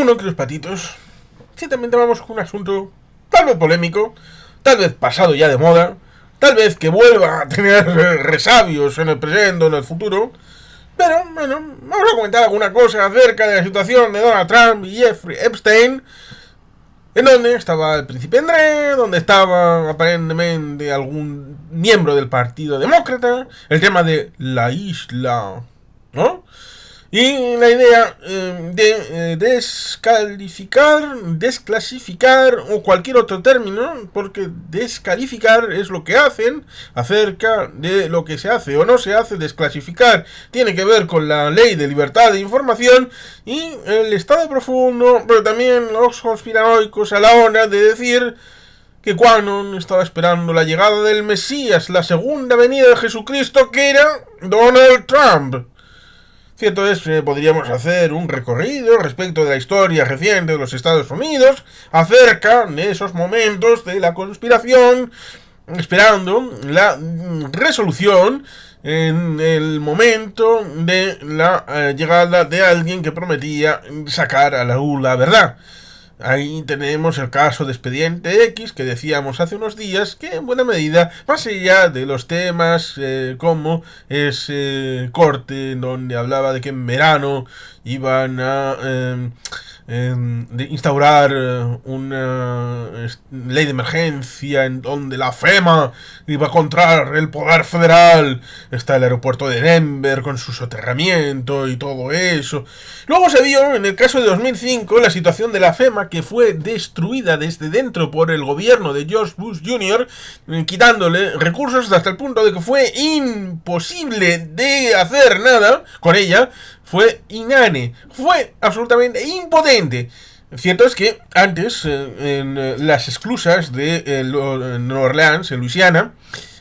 uno, queridos patitos, ciertamente vamos con un asunto tal vez polémico, tal vez pasado ya de moda, tal vez que vuelva a tener resabios en el presente o en el futuro. Pero, bueno, vamos a comentar alguna cosa acerca de la situación de Donald Trump y Jeffrey Epstein, en donde estaba el príncipe André, donde estaba aparentemente algún miembro del Partido Demócrata, el tema de la isla, ¿no? Y la idea de desclasificar o cualquier otro término, porque descalificar es lo que hacen acerca de lo que se hace o no se hace. Desclasificar tiene que ver con la ley de libertad de información y el Estado profundo, pero también los conspiranoicos a la hora de decir que Quanon estaba esperando la llegada del Mesías, la segunda venida de Jesucristo, que era Donald Trump. Cierto es que podríamos hacer un recorrido respecto de la historia reciente de los Estados Unidos acerca de esos momentos de la conspiración, esperando la resolución en el momento de la llegada de alguien que prometía sacar a la luz la verdad. Ahí tenemos el caso de Expediente X, que decíamos hace unos días que en buena medida, más allá de los temas como ese corte donde hablaba de que en verano iban a instaurar una ley de emergencia en donde la FEMA iba a controlar el poder federal, está el aeropuerto de Denver con su soterramiento y todo eso. Luego se vio en el caso de 2005 la situación de la FEMA, que fue destruida desde dentro por el gobierno de George Bush Jr., quitándole recursos hasta el punto de que fue imposible de hacer nada con ella. Fue inane, fue absolutamente impotente. Cierto es que antes, en las esclusas de Nueva Orleans, en Luisiana,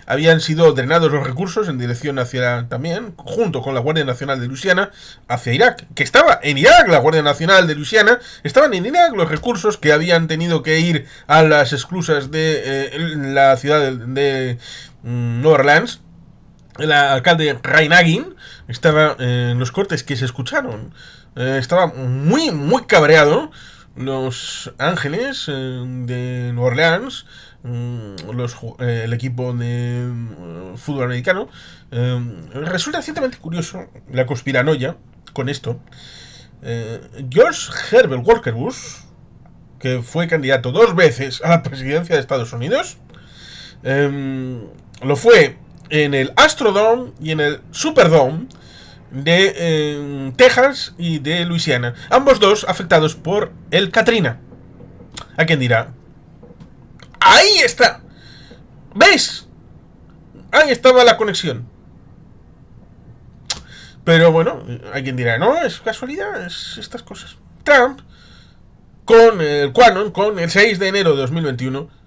habían sido drenados los recursos en dirección hacia, también, junto con la Guardia Nacional de Luisiana, hacia Irak. Que estaba en Irak la Guardia Nacional de Luisiana, estaban en Irak los recursos que habían tenido que ir a las esclusas de la ciudad de Nueva Orleans. El alcalde Ray Nagin estaba en los cortes que se escucharon. Estaba muy cabreado. Los Ángeles de Nueva Orleans, el equipo de fútbol americano. Resulta ciertamente curioso la conspiranoia con esto. George Herbert Walker Bush, que fue candidato 2 veces a la presidencia de Estados Unidos, lo fue en el Astrodome y en el Superdome de Texas y de Luisiana, ambos dos afectados por el Katrina. ¿A quién dirá? ¡Ahí está! ¿Ves? Ahí estaba la conexión. Pero bueno, hay quien dirá, no, es casualidad, es estas cosas. Trump, con el Quanon, con el 6 de enero de 2021,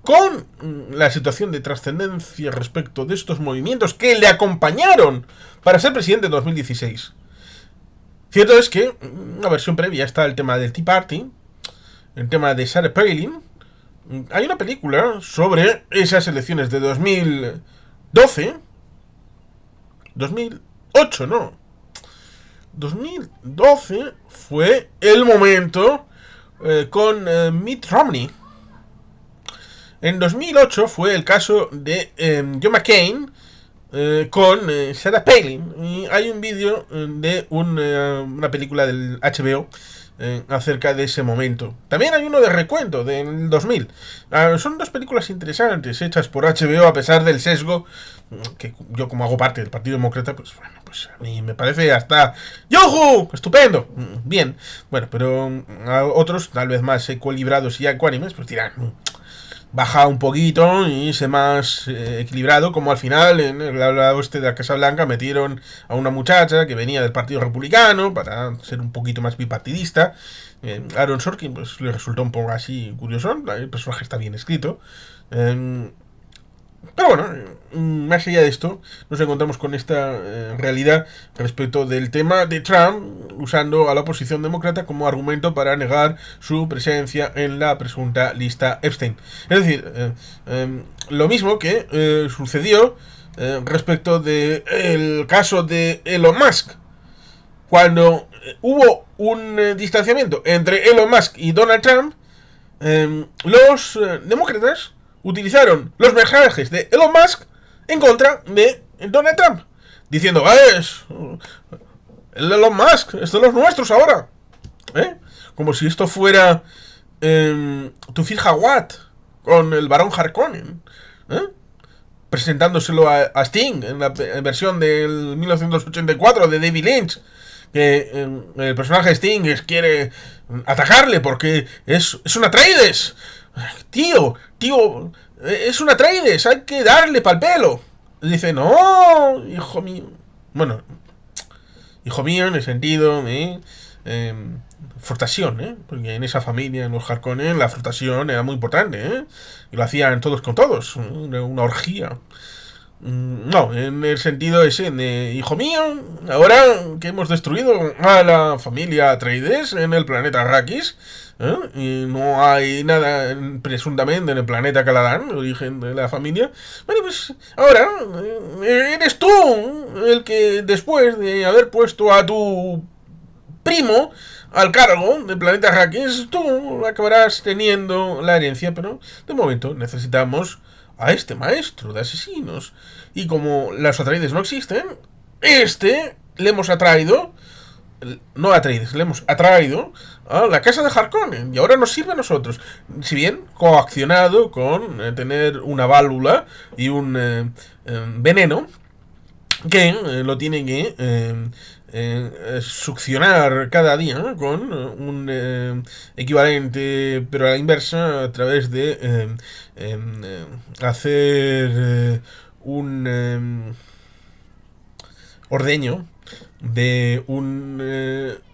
con la situación de trascendencia respecto de estos movimientos que le acompañaron para ser presidente en 2016. Cierto es que una versión previa está el tema del Tea Party, el tema de Sarah Palin. Hay una película sobre esas elecciones de 2012, 2008, no, 2012 fue el momento con Mitt Romney. En 2008 fue el caso de John McCain con Sarah Palin. Y hay un vídeo de una película del HBO acerca de ese momento. También hay uno de recuento del 2000. Son 2 películas interesantes hechas por HBO, a pesar del sesgo que yo, como hago parte del Partido Demócrata, pues bueno, pues a mí me parece hasta ¡yujú! ¡Estupendo! Bien. Bueno, pero a otros, tal vez más equilibrados y ecuánimes, pues dirán, baja un poquito y se más equilibrado, como al final en el ala oeste de la Casa Blanca metieron a una muchacha que venía del Partido Republicano para ser un poquito más bipartidista. Aaron Sorkin pues le resultó un poco así curioso, el personaje está bien escrito. Pero bueno, más allá de esto, nos encontramos con esta realidad respecto del tema de Trump usando a la oposición demócrata como argumento para negar su presencia en la presunta lista Epstein. Es decir, lo mismo que sucedió respecto del caso de Elon Musk. cuando hubo un distanciamiento entre Elon Musk y Donald Trump, los demócratas utilizaron los mensajes de Elon Musk en contra de Donald Trump, diciendo, es el Elon Musk, es de los nuestros ahora, como si esto fuera Tufir Hawat con el Barón Harkonnen, presentándoselo a Sting en la versión del 1984 de David Lynch, que el personaje de Sting quiere atacarle porque es un Atreides. Tío, es un Atreides, hay que darle pa'l pelo. Y dice, no, hijo mío. Bueno, hijo mío en el sentido de frustración, porque en esa familia, en los Harkonnen, la frustración era muy importante, y lo hacían todos con todos, una orgía. No, en el sentido ese de, hijo mío, ahora que hemos destruido a la familia Atreides en el planeta Arrakis, y no hay nada presuntamente en el planeta Caladan, el origen de la familia, bueno, pues ahora eres tú el que, después de haber puesto a tu primo al cargo del planeta Arrakis, tú acabarás teniendo la herencia, pero de momento necesitamos a este maestro de asesinos. Y como las Atreides no existen, le hemos atraído, no Atreides, le hemos atraído a la casa de Harkonnen y ahora nos sirve a nosotros. Si bien coaccionado con tener una válvula y un veneno que lo tiene que succionar cada día con un equivalente, pero a la inversa, a través de hacer un ordeño de un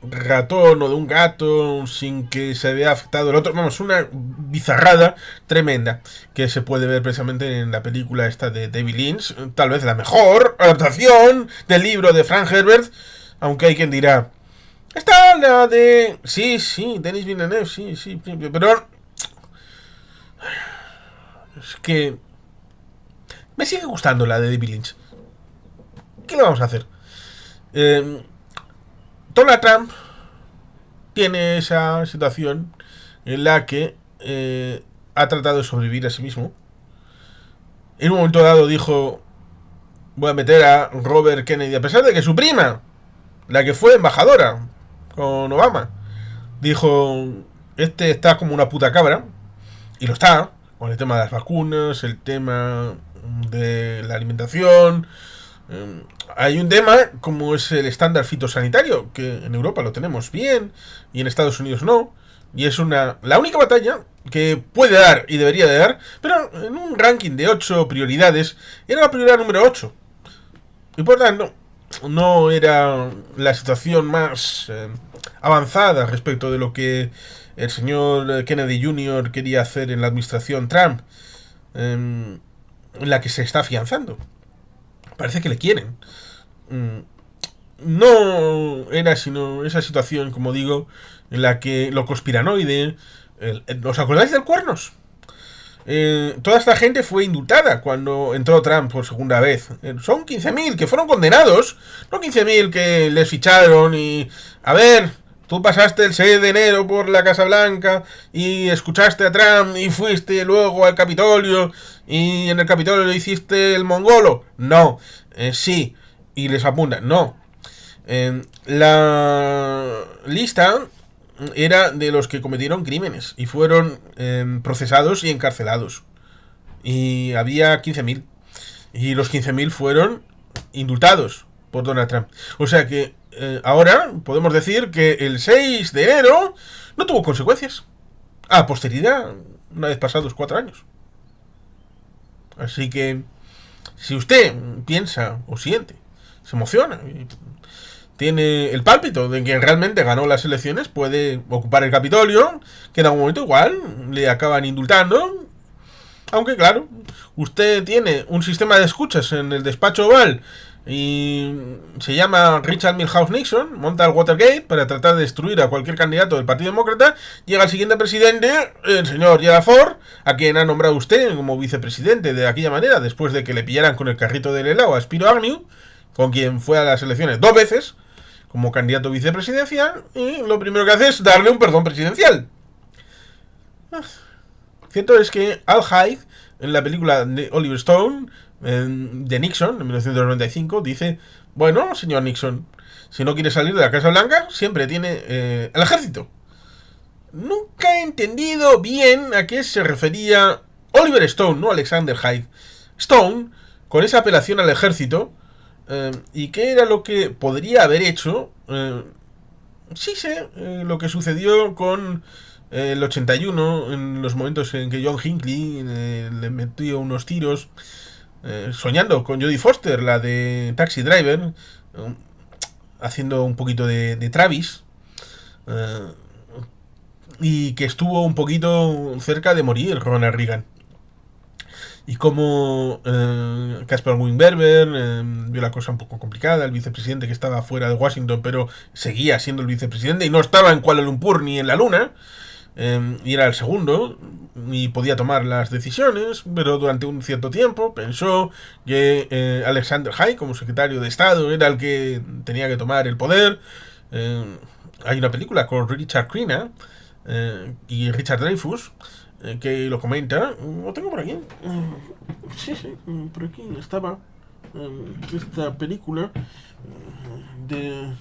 ratón o de un gato sin que se vea afectado el otro. Vamos, una bizarrada tremenda que se puede ver precisamente en la película esta de David Lynch, tal vez la mejor adaptación del libro de Frank Herbert, aunque hay quien dirá, está la de... Sí, Denis Villeneuve, sí, pero es que me sigue gustando la de David Lynch. ¿Qué le vamos a hacer? Donald Trump tiene esa situación en la que ha tratado de sobrevivir a sí mismo. En un momento dado dijo, voy a meter a Robert Kennedy, a pesar de que su prima, la que fue embajadora con Obama, dijo, está como una puta cabra, y lo está, con el tema de las vacunas, el tema de la alimentación. Hay un tema como es el estándar fitosanitario, que en Europa lo tenemos bien y en Estados Unidos no, y es la única batalla que puede dar y debería de dar, pero en un ranking de 8 prioridades era la prioridad número 8 y por tanto no era la situación más avanzada respecto de lo que el señor Kennedy Jr. quería hacer en la administración Trump, en la que se está afianzando. Parece que le quieren. No era sino esa situación, como digo, en la que lo conspiranoide... ¿Os acordáis del Cuernos? Toda esta gente fue indultada cuando entró Trump por segunda vez. Son 15.000 que fueron condenados, no 15.000 que les ficharon y... A ver, tú pasaste el 6 de enero por la Casa Blanca y escuchaste a Trump y fuiste luego al Capitolio y en el Capitolio hiciste el mongolo. No, sí, y les apuntan. No. La lista era de los que cometieron crímenes y fueron procesados y encarcelados. Y había 15.000. Y los 15.000 fueron indultados por Donald Trump. O sea que ahora podemos decir que el 6 de enero no tuvo consecuencias. A posteridad, una vez pasados 4 años. Así que si usted piensa o siente, se emociona y tiene el pálpito de que realmente ganó las elecciones, puede ocupar el Capitolio, que en algún momento igual le acaban indultando. Aunque claro, usted tiene un sistema de escuchas en el despacho Oval y se llama Richard Milhouse Nixon, monta el Watergate para tratar de destruir a cualquier candidato del Partido Demócrata. Llega el siguiente presidente, el señor Gerald Ford, a quien ha nombrado usted como vicepresidente de aquella manera, después de que le pillaran con el carrito del helado a Spiro Agnew, con quien fue a las elecciones 2 veces, como candidato vicepresidencial y lo primero que hace es darle un perdón presidencial. Cierto es que Al Hyde, en la película de Oliver Stone, de Nixon, en 1995, dice: bueno, señor Nixon, si no quiere salir de la Casa Blanca, siempre tiene el ejército. Nunca he entendido bien a qué se refería Oliver Stone, no Alexander Hyde. Stone, con esa apelación al ejército, y qué era lo que podría haber hecho. Sí sé lo que sucedió con el 81, en los momentos en que John Hinckley le metió unos tiros, soñando con Jodie Foster, la de Taxi Driver, haciendo un poquito de Travis, y que estuvo un poquito cerca de morir Ronald Reagan. Y como Caspar Weinberger vio la cosa un poco complicada, el vicepresidente que estaba fuera de Washington pero seguía siendo el vicepresidente y no estaba en Kuala Lumpur ni en la luna, y era el segundo y podía tomar las decisiones, pero durante un cierto tiempo pensó que Alexander Hyde, como secretario de Estado, era el que tenía que tomar el poder. Hay una película con Richard Crenna y Richard Dreyfuss que lo comenta. Lo tengo por aquí. Sí, por aquí estaba esta película de...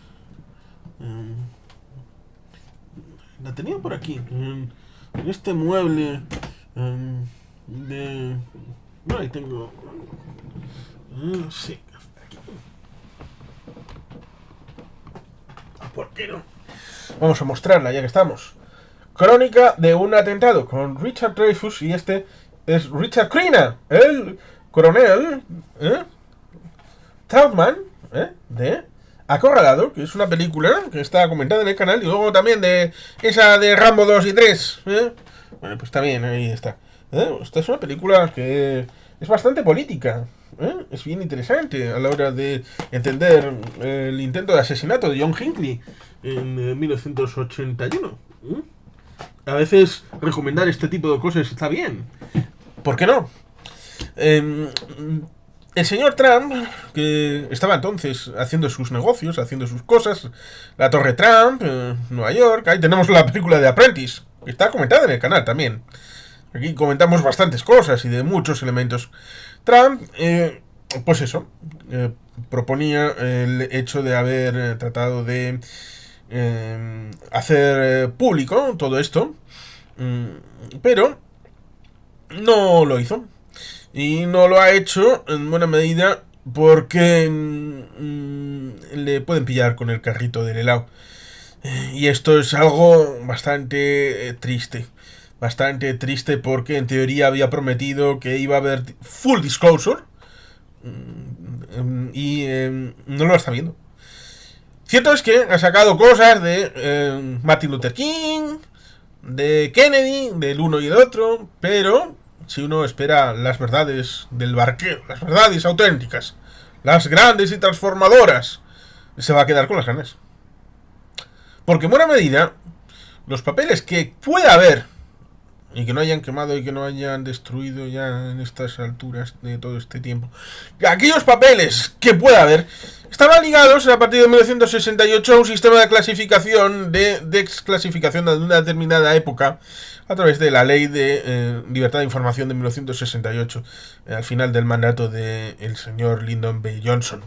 la tenía por aquí, en este mueble de... No, ahí tengo... sí, aquí. ¿Por qué no? Vamos a mostrarla ya que estamos. Crónica de un atentado con Richard Dreyfuss, y este es Richard Crenna, el coronel Trautman de Acorralado, que es una película que está comentada en el canal, y luego también de esa de Rambo 2 y 3. Bueno, pues también ahí está. Esta es una película que es bastante política. Es bien interesante a la hora de entender el intento de asesinato de John Hinckley en 1981. A veces recomendar este tipo de cosas está bien. ¿Por qué no? El señor Trump, que estaba entonces haciendo sus negocios, haciendo sus cosas, la Torre Trump, Nueva York, ahí tenemos la película de Apprentice, que está comentada en el canal también. Aquí comentamos bastantes cosas y de muchos elementos. Trump, pues eso, proponía el hecho de haber tratado de hacer público todo esto, pero no lo hizo. Y no lo ha hecho en buena medida porque le pueden pillar con el carrito del helado. Y esto es algo bastante triste. Bastante triste porque en teoría había prometido que iba a haber full disclosure. Y no lo está viendo. Cierto es que ha sacado cosas de Martin Luther King, de Kennedy, del uno y el otro, pero si uno espera las verdades del barquero, las verdades auténticas, las grandes y transformadoras, se va a quedar con las ganas. Porque en buena medida, los papeles que pueda haber y que no hayan quemado y que no hayan destruido ya en estas alturas de todo este tiempo, aquellos papeles que pueda haber estaban ligados a partir de 1968 a un sistema de clasificación, de desclasificación de una determinada época, a través de la ley de libertad de información de 1968, al final del mandato del señor Lyndon B. Johnson.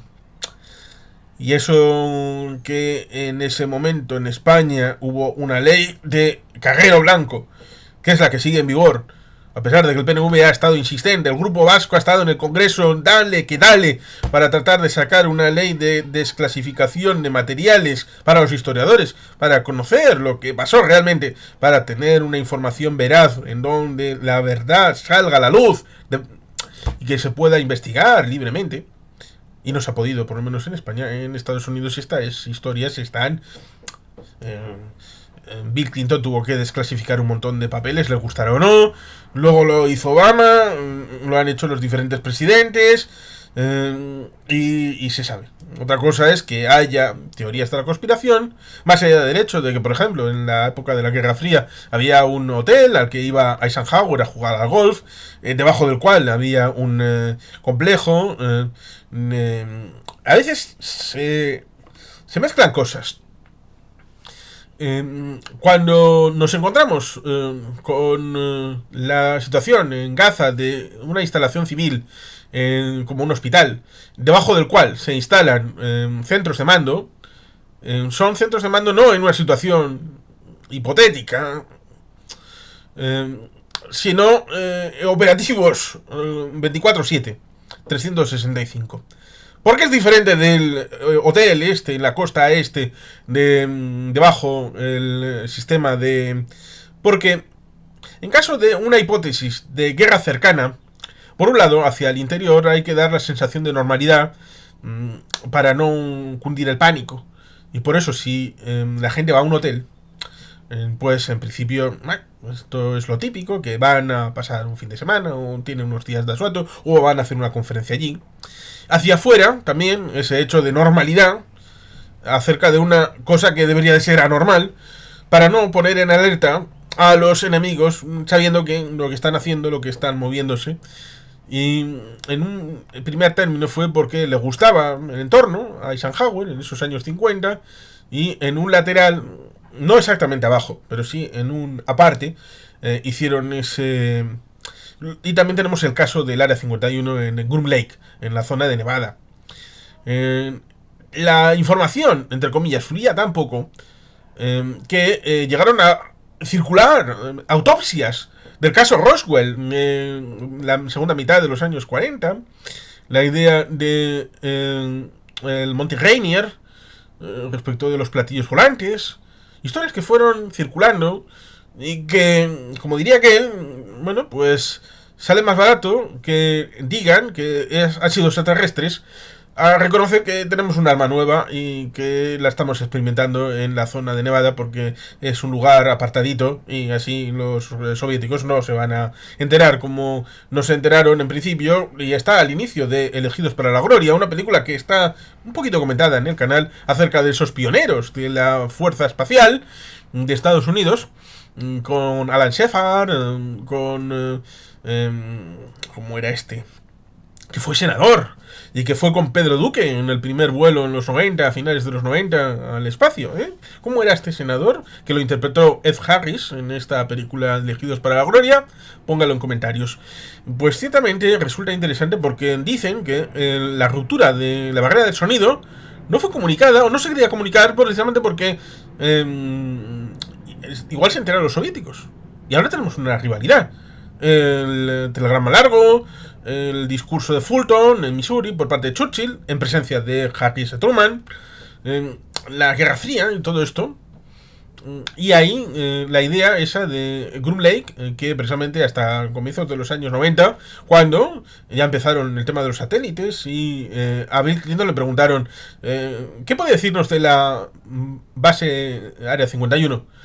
Y eso que en ese momento en España hubo una ley de Carrero Blanco, que es la que sigue en vigor, a pesar de que el PNV ha estado insistente, el Grupo Vasco ha estado en el Congreso, dale, para tratar de sacar una ley de desclasificación de materiales para los historiadores, para conocer lo que pasó realmente, para tener una información veraz en donde la verdad salga a la luz y que se pueda investigar libremente. Y no se ha podido, por lo menos en España. En Estados Unidos estas historias están... Bill Clinton tuvo que desclasificar un montón de papeles, le gustará o no. Luego lo hizo Obama, lo han hecho los diferentes presidentes, y se sabe. Otra cosa es que haya teorías de la conspiración, más allá del hecho de que, por ejemplo, en la época de la Guerra Fría había un hotel al que iba Eisenhower a jugar al golf, debajo del cual había un complejo. A veces se se mezclan cosas. Cuando nos encontramos con la situación en Gaza de una instalación civil como un hospital, debajo del cual se instalan centros de mando, son centros de mando no en una situación hipotética, sino operativos 24/7, 365. Porque es diferente del hotel este, en la costa este, debajo el sistema de... Porque en caso de una hipótesis de guerra cercana, por un lado, hacia el interior hay que dar la sensación de normalidad para no cundir el pánico. Y por eso si la gente va a un hotel, pues en principio esto es lo típico, que van a pasar un fin de semana o tienen unos días de asueto o van a hacer una conferencia allí. Hacia afuera también ese hecho de normalidad acerca de una cosa que debería de ser anormal, para no poner en alerta a los enemigos, sabiendo que lo que están haciendo, lo que están moviéndose. Y en un primer término fue porque le gustaba el entorno a Eisenhower en esos años 50, y en un lateral, no exactamente abajo, pero sí en un aparte, hicieron ese... Y también tenemos el caso del Área 51 en Groom Lake, en la zona de Nevada. La información, entre comillas, fluía tan poco que llegaron a circular autopsias del caso Roswell, la segunda mitad de los años 40. La idea de el Monte Rainier respecto de los platillos volantes. Historias que fueron circulando y que, como diría aquel, bueno, pues sale más barato que digan que han sido extraterrestres a reconocer que tenemos un arma nueva y que la estamos experimentando en la zona de Nevada porque es un lugar apartadito y así los soviéticos no se van a enterar como no se enteraron en principio. Y está al inicio de Elegidos para la Gloria, una película que está un poquito comentada en el canal acerca de esos pioneros de la Fuerza Espacial de Estados Unidos, con Alan Shepard, con... ¿cómo era este? Que fue senador y que fue con Pedro Duque en el primer vuelo en los 90, a finales de los 90, al espacio, ¿eh? ¿Cómo era este senador? Que lo interpretó Ed Harris en esta película Elegidos para la Gloria. Póngalo en comentarios. Pues ciertamente resulta interesante porque dicen que la ruptura de la barrera del sonido no fue comunicada, o no se quería comunicar precisamente porque igual se enteraron los soviéticos. Y ahora tenemos una rivalidad. El telegrama largo, el discurso de Fulton en Missouri por parte de Churchill, en presencia de Harris y Truman, la Guerra Fría y todo esto. Y ahí la idea esa de Groom Lake, que precisamente hasta comienzos de los años 90, cuando ya empezaron el tema de los satélites, y a Bill Clinton le preguntaron ¿qué puede decirnos de la base Área 51?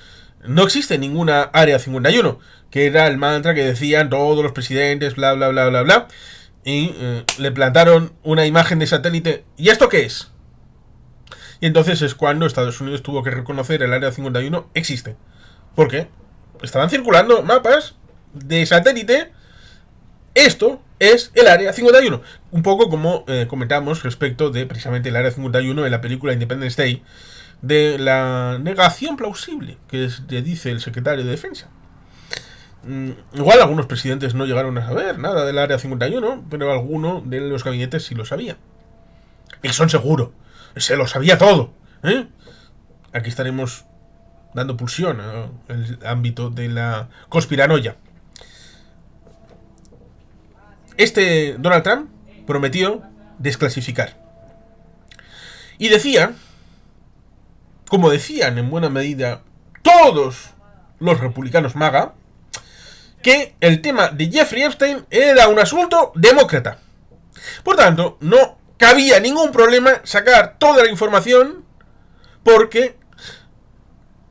No existe ninguna Área 51, que era el mantra que decían todos los presidentes, bla, bla, bla, bla, bla. Y le plantaron una imagen de satélite. ¿Y esto qué es? Y entonces es cuando Estados Unidos tuvo que reconocer el Área 51 existe. ¿Por qué? Estaban circulando mapas de satélite. Esto es el Área 51. Un poco como comentamos respecto de precisamente el Área 51 en la película Independence Day, de la negación plausible que dice el secretario de Defensa. Igual algunos presidentes no llegaron a saber nada del Área 51, pero alguno de los gabinetes sí lo sabía. Nixon seguro, se lo sabía todo, ¿eh? Aquí estaremos dando pulsión al ámbito de la conspiranoia. Este Donald Trump prometió desclasificar. Y decía, como decían en buena medida todos los republicanos MAGA, que el tema de Jeffrey Epstein era un asunto demócrata. Por tanto, no cabía ningún problema sacar toda la información porque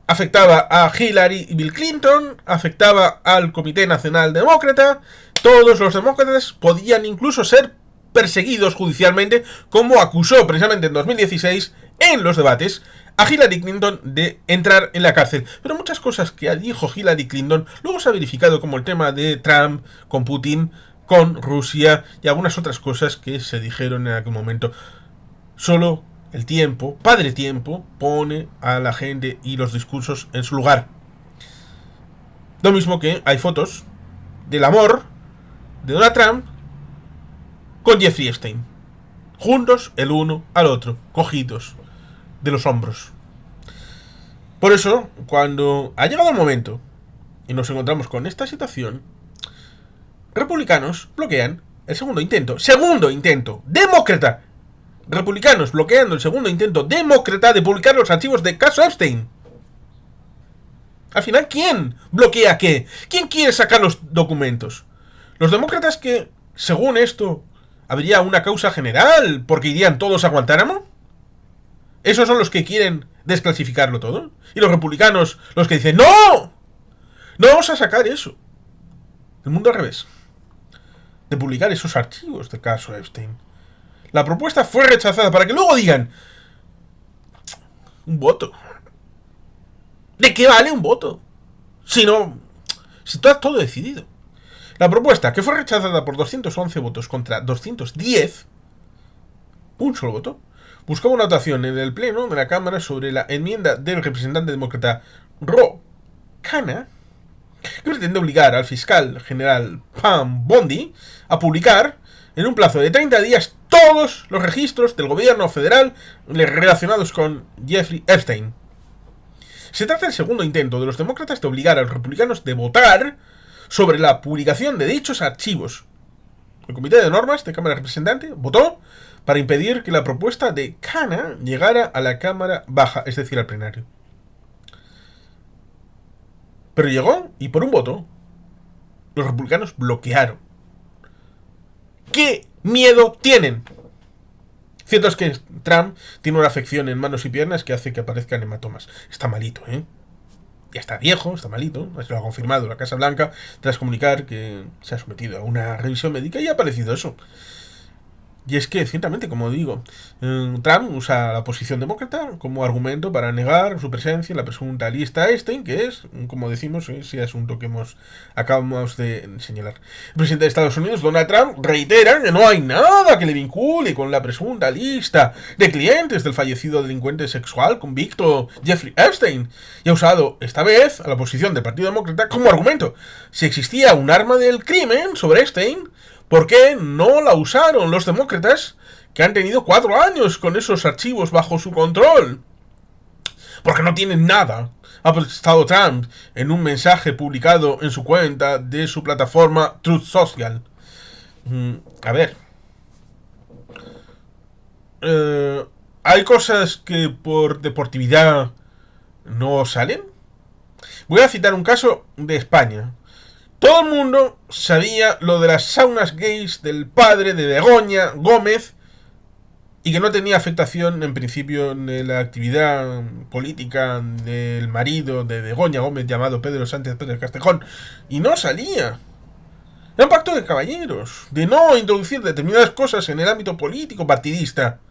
afectaba a Hillary y Bill Clinton, afectaba al Comité Nacional Demócrata. Todos los demócratas podían incluso ser perseguidos judicialmente, como acusó precisamente en 2016 en los debates a Hillary Clinton de entrar en la cárcel. Pero muchas cosas que dijo Hillary Clinton luego se ha verificado, como el tema de Trump con Putin, con Rusia y algunas otras cosas que se dijeron en aquel momento, solo el tiempo, padre tiempo, pone a la gente y los discursos en su lugar. Lo mismo que hay fotos del amor de Donald Trump con Jeffrey Epstein, juntos el uno al otro, cogidos de los hombros. Por eso, cuando ha llegado el momento y nos encontramos con esta situación, republicanos bloquean el segundo intento demócrata, republicanos bloqueando el segundo intento demócrata de publicar los archivos de caso Epstein. Al final, ¿quién bloquea qué? ¿Quién quiere sacar los documentos? Los demócratas que, según esto, habría una causa general porque irían todos a Guantánamo. ¿Esos son los que quieren desclasificarlo todo? Y los republicanos, los que dicen ¡no! No vamos a sacar eso. El mundo al revés. De publicar esos archivos del caso Epstein. La propuesta fue rechazada para que luego digan un voto. ¿De qué vale un voto? Si no... Si está todo decidido. La propuesta, que fue rechazada por 211 votos contra 210, un solo voto, buscaba una votación en el pleno de la Cámara sobre la enmienda del representante demócrata Ro Khanna, que pretende obligar al fiscal general Pam Bondi a publicar en un plazo de 30 días todos los registros del gobierno federal relacionados con Jeffrey Epstein. Se trata del segundo intento de los demócratas de obligar a los republicanos de votar sobre la publicación de dichos archivos. El Comité de Normas de Cámara Representante votó para impedir que la propuesta de Khanna llegara a la Cámara Baja, es decir, al plenario. Pero llegó y por un voto los republicanos bloquearon. ¿Qué miedo tienen? Cierto es que Trump tiene una afección en manos y piernas que hace que aparezcan hematomas. Está malito, ¿eh? Ya está viejo, está malito. Lo ha confirmado la Casa Blanca tras comunicar que se ha sometido a una revisión médica y ha aparecido eso. Y es que, ciertamente, como digo, Trump usa la posición demócrata como argumento para negar su presencia en la presunta lista Epstein, que es, como decimos, ese asunto que acabamos de señalar. El presidente de Estados Unidos, Donald Trump, reitera que no hay nada que le vincule con la presunta lista de clientes del fallecido delincuente sexual convicto Jeffrey Epstein, y ha usado, esta vez, a la posición del Partido Demócrata como argumento. Si existía un arma del crimen sobre Epstein, ¿por qué no la usaron los demócratas que han tenido 4 años con esos archivos bajo su control? Porque no tienen nada, ha protestado Trump en un mensaje publicado en su cuenta de su plataforma Truth Social. A ver. ¿Hay cosas que por deportividad no salen? Voy a citar un caso de España. Todo el mundo sabía lo de las saunas gays del padre de Begoña Gómez y que no tenía afectación en principio en la actividad política del marido de Begoña Gómez llamado Pedro Sánchez Pérez Castejón. Y no salía. Era un pacto de caballeros, de no introducir determinadas cosas en el ámbito político partidista.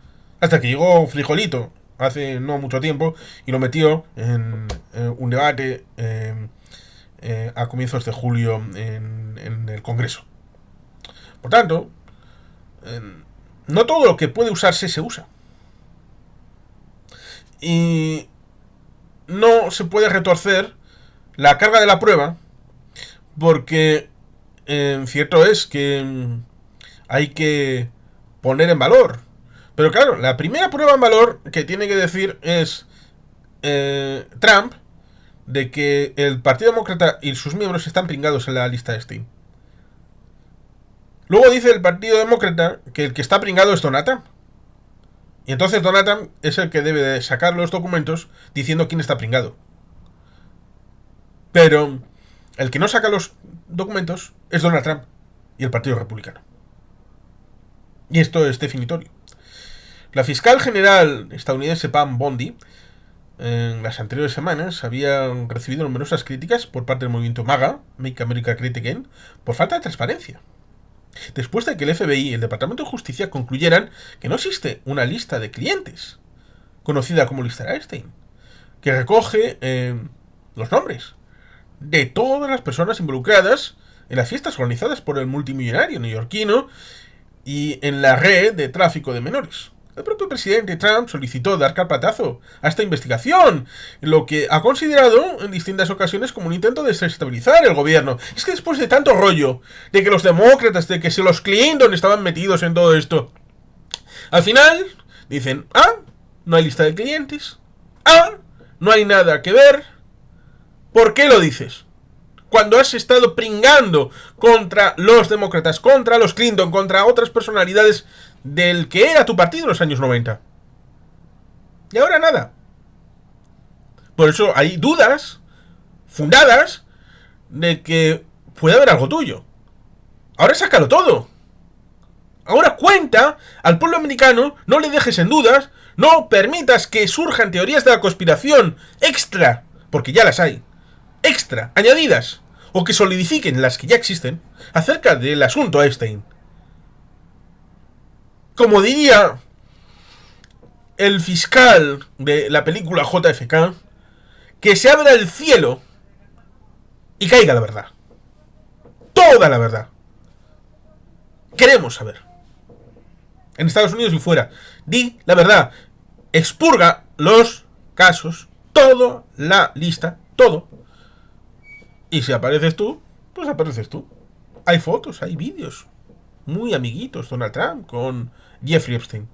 Hasta que llegó Frijolito hace no mucho tiempo y lo metió en un debate a comienzos de julio en el Congreso. Por tanto, no todo lo que puede usarse se usa. Y no se puede retorcer la carga de la prueba porque cierto es que hay que poner en valor. Pero claro, la primera prueba en valor que tiene que decir es Trump de que el Partido Demócrata y sus miembros están pringados en la lista Epstein. Luego dice el Partido Demócrata que el que está pringado es Donald Trump. Y entonces Donald Trump es el que debe de sacar los documentos diciendo quién está pringado. Pero el que no saca los documentos es Donald Trump y el Partido Republicano. Y esto es definitorio. La fiscal general estadounidense Pam Bondi en las anteriores semanas había recibido numerosas críticas por parte del movimiento MAGA, Make America Great Again, por falta de transparencia. Después de que el FBI y el Departamento de Justicia concluyeran que no existe una lista de clientes, conocida como lista Epstein, que recoge los nombres de todas las personas involucradas en las fiestas organizadas por el multimillonario neoyorquino y en la red de tráfico de menores. El propio presidente Trump solicitó dar carpetazo a esta investigación, lo que ha considerado en distintas ocasiones como un intento de desestabilizar el gobierno. Es que después de tanto rollo, de que los demócratas, de que si los Clinton estaban metidos en todo esto, al final dicen, no hay lista de clientes, no hay nada que ver. ¿Por qué lo dices? Cuando has estado pringando contra los demócratas, contra los Clinton, contra otras personalidades del que era tu partido en los años 90. Y ahora nada. Por eso hay dudas fundadas de que puede haber algo tuyo. Ahora sácalo todo. Ahora cuenta al pueblo americano, no le dejes en dudas, no permitas que surjan teorías de la conspiración extra, porque ya las hay, extra, añadidas, o que solidifiquen las que ya existen, acerca del asunto Epstein. Como diría el fiscal de la película JFK, que se abra el cielo y caiga la verdad. Toda la verdad. Queremos saber. En Estados Unidos y fuera. Di la verdad. Expurga los casos. Toda la lista. Todo. Y si apareces tú, pues apareces tú. Hay fotos, hay vídeos. Muy amiguitos Donald Trump con Jeffrey Epstein.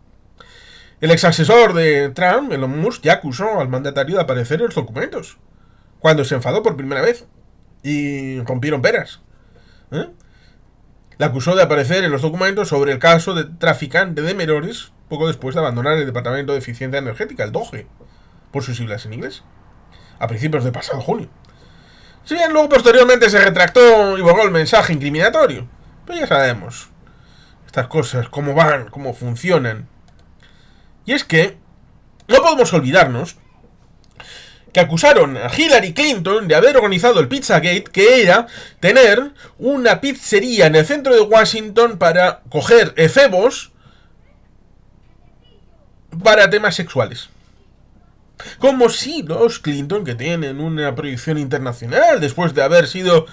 El ex asesor de Trump, Elon Musk, ya acusó al mandatario de aparecer en los documentos cuando se enfadó por primera vez y rompieron peras. Le acusó de aparecer en los documentos sobre el caso de traficante de menores poco después de abandonar el Departamento de Eficiencia Energética, el DOGE, por sus siglas en inglés, a principios del pasado junio. Si bien luego posteriormente se retractó y borró el mensaje incriminatorio, pero ya sabemos estas cosas, cómo van, cómo funcionan. Y es que no podemos olvidarnos que acusaron a Hillary Clinton de haber organizado el Pizzagate, que era tener una pizzería en el centro de Washington para coger efebos para temas sexuales. Como si los Clinton, que tienen una proyección internacional después de haber sido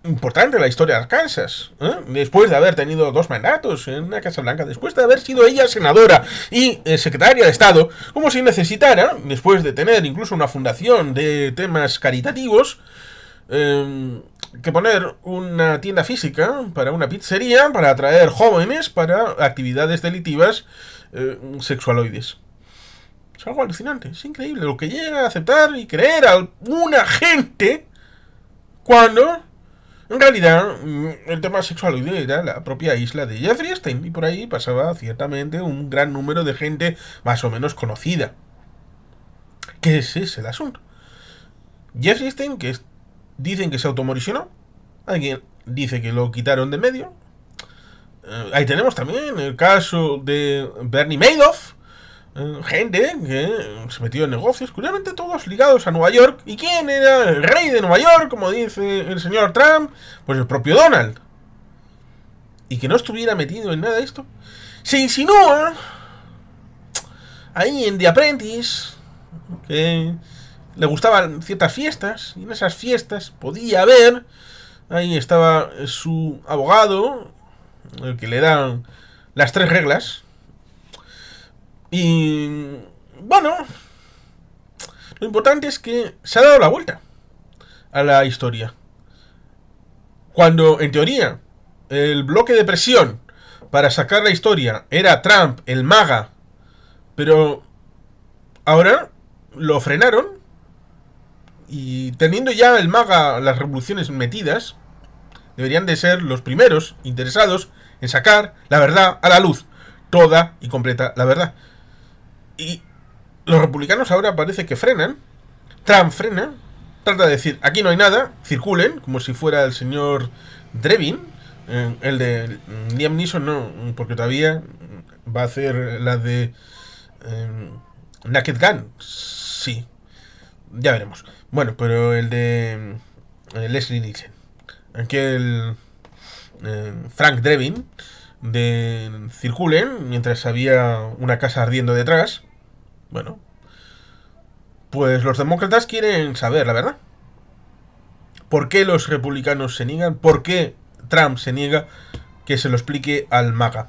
importante en la historia de Arkansas, después de haber tenido 2 mandatos en la Casa Blanca, después de haber sido ella senadora y secretaria de Estado, como si necesitara, después de tener incluso una fundación de temas caritativos, que poner una tienda física para una pizzería para atraer jóvenes para actividades delictivas sexualoides. Es algo alucinante, es increíble lo que llega a aceptar y creer a alguna gente cuando en realidad el tema sexualoide era la propia isla de Jeffrey Epstein y por ahí pasaba ciertamente un gran número de gente más o menos conocida. ¿Qué es ese el asunto? Jeffrey Epstein, que dicen que se automorisionó, alguien dice que lo quitaron de medio. Ahí tenemos también el caso de Bernie Madoff, gente que se metió en negocios, curiosamente todos ligados a Nueva York. ¿Y quién era el rey de Nueva York, como dice el señor Trump? Pues el propio Donald. Y que no estuviera metido en nada de esto. Se insinúa ahí en The Apprentice que le gustaban ciertas fiestas, y en esas fiestas podía haber, ahí estaba su abogado, el que le dan las 3 reglas. Y bueno, lo importante es que se ha dado la vuelta a la historia. Cuando, en teoría, el bloque de presión para sacar la historia era Trump, el MAGA, pero ahora lo frenaron y teniendo ya el MAGA las revoluciones metidas, deberían de ser los primeros interesados en sacar la verdad a la luz, toda y completa la verdad. Y los republicanos ahora parece que frenan. Trump frena, trata de decir, aquí no hay nada, circulen, como si fuera el señor Drevin. El de Liam Neeson no, porque todavía va a hacer la de Naked Gun. Sí, ya veremos. Bueno, pero el de Leslie Nielsen, aquel Frank Drebin de circulen mientras había una casa ardiendo detrás. Bueno, pues los demócratas quieren saber la verdad. ¿Por qué los republicanos se niegan? ¿Por qué Trump se niega que se lo explique al MAGA?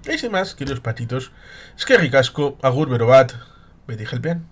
Y sin más, queridos patitos, es que ricasco, agur berobat, beti helpean.